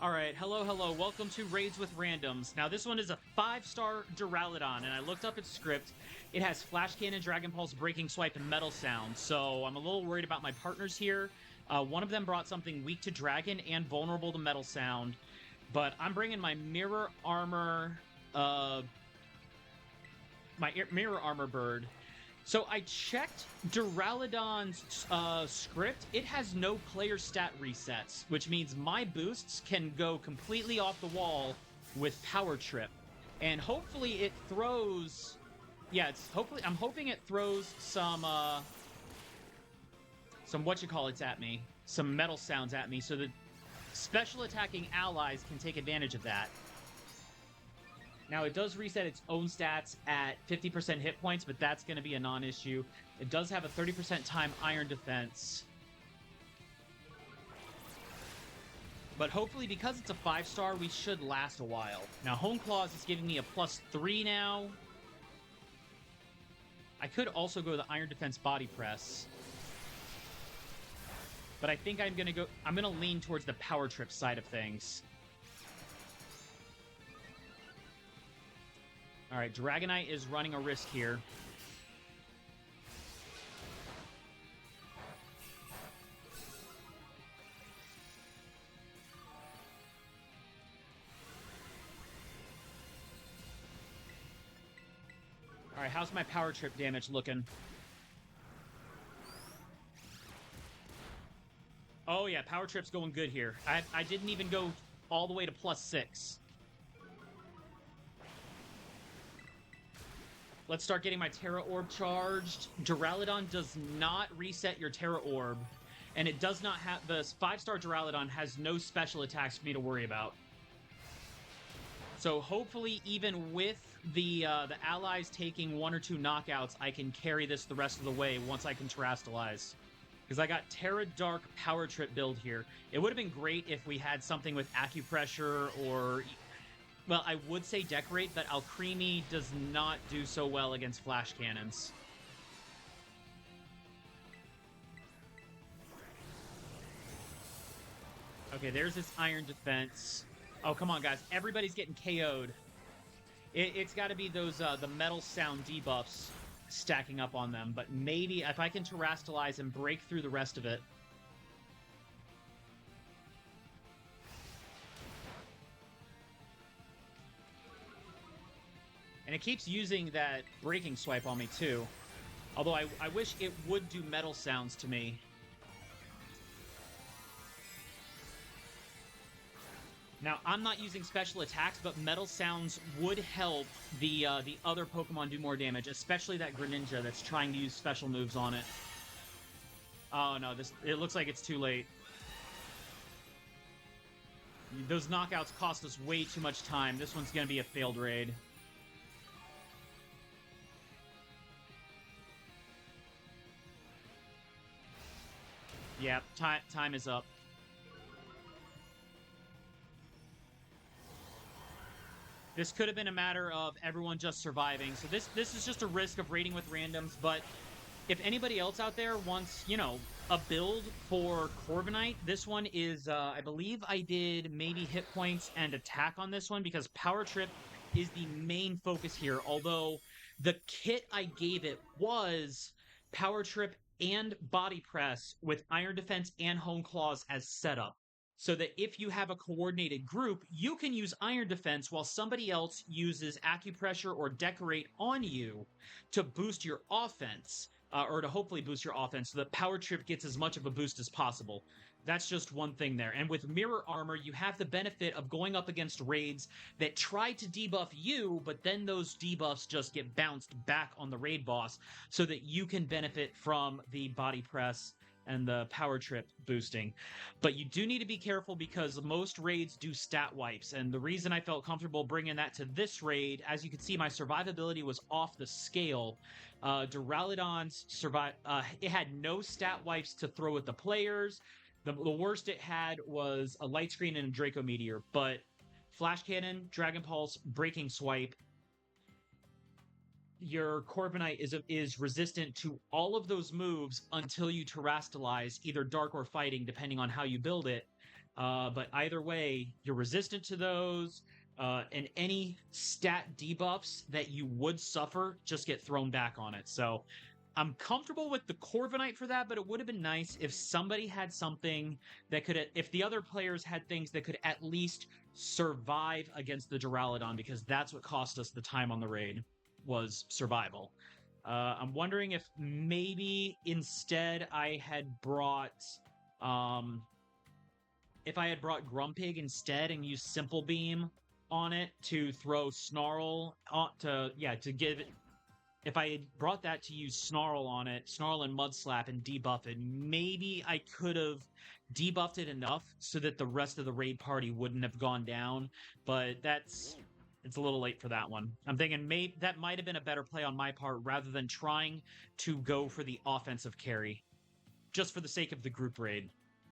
Alright, hello. Welcome to Raids with Randoms. Now, this one is a 5-star Duraludon, and I looked up its script. It has Flash Cannon, Dragon Pulse, Breaking Swipe, and Metal Sound, so I'm a little worried about my partners here. One of them brought something weak to Dragon and vulnerable to Metal Sound, but I'm bringing my Mirror Armor, Mirror Armor Bird. So I checked Duraludon's script. It has no player stat resets, which means my boosts can go completely off the wall with Power Trip. And hopefully it throws... Yeah, I'm hoping it throws some whatchamacallits at me. Some metal sounds at me, so that special attacking allies can take advantage of that. Now, it does reset its own stats at 50% hit points, but that's going to be a non-issue. It does have a 30% time iron defense. But hopefully, because it's a 5-star, we should last a while. Now, Hone Claws is giving me a +3 now. I could also go the Iron Defense Body Press. But I think I'm going to lean towards the Power Trip side of things. Alright, Dragonite is running a risk here. Alright, how's my Power Trip damage looking? Oh yeah, Power Trip's going good here. I didn't even go all the way to +6. Let's start getting my Terra Orb charged. Duraludon does not reset your Terra Orb. And it does not have... The 5-star Duraludon has no special attacks for me to worry about. So hopefully, even with the allies taking 1 or 2 knockouts, I can carry this the rest of the way once I can Terastalize. Because I got Terra Dark Power Trip build here. It would have been great if we had something with Acupressure or... Well, I would say Decorate, but Alcremie does not do so well against Flash Cannons. Okay, there's this Iron Defense. Oh, come on, guys. Everybody's getting KO'd. It's got to be those the Metal Sound debuffs stacking up on them, but maybe if I can Terastalize and break through the rest of it... And it keeps using that Breaking Swipe on me, too. Although I wish it would do Metal Sounds to me. Now, I'm not using special attacks, but Metal Sounds would help the other Pokemon do more damage, especially that Greninja that's trying to use special moves on it. Oh, no, it looks like it's too late. Those knockouts cost us way too much time. This one's going to be a failed raid. Yeah, time is up. This could have been a matter of everyone just surviving. So this is just a risk of raiding with randoms, but if anybody else out there wants, you know, a build for Corviknight, this one is, I believe I did maybe hit points and attack on this one because Power Trip is the main focus here, although the kit I gave it was Power Trip and Body Press with Iron Defense and Hone Claws as setup. So that if you have a coordinated group, you can use Iron Defense while somebody else uses Acupressure or Decorate on you to boost your offense, or to hopefully boost your offense so that Power Trip gets as much of a boost as possible. That's just one thing there. And with Mirror Armor, you have the benefit of going up against raids that try to debuff you, but then those debuffs just get bounced back on the raid boss so that you can benefit from the Body Press and the Power Trip boosting. But you do need to be careful because most raids do stat wipes, and the reason I felt comfortable bringing that to this raid, as you can see, my survivability was off the scale. Duraludon's it had no stat wipes to throw at the players. The worst it had was a Light Screen and a Draco Meteor, but Flash Cannon, Dragon Pulse, Breaking Swipe, your Corviknight is resistant to all of those moves until you Terastalize, either Dark or Fighting, depending on how you build it. But either way, you're resistant to those, and any stat debuffs that you would suffer just get thrown back on it. So I'm comfortable with the Corviknight for that, but it would have been nice if somebody had something that could, if the other players had things that could at least survive against the Duraludon, because that's what cost us the time on the raid, was survival. I'm wondering if maybe instead I had brought, if I had brought Grumpig instead and used Simple Beam on it to throw Snarl on to give it. If I had brought that to use Snarl on it, Snarl and Mud Slap and debuff it, maybe I could have debuffed it enough so that the rest of the raid party wouldn't have gone down. But it's a little late for that one. I'm thinking maybe that might have been a better play on my part rather than trying to go for the offensive carry, just for the sake of the group raid.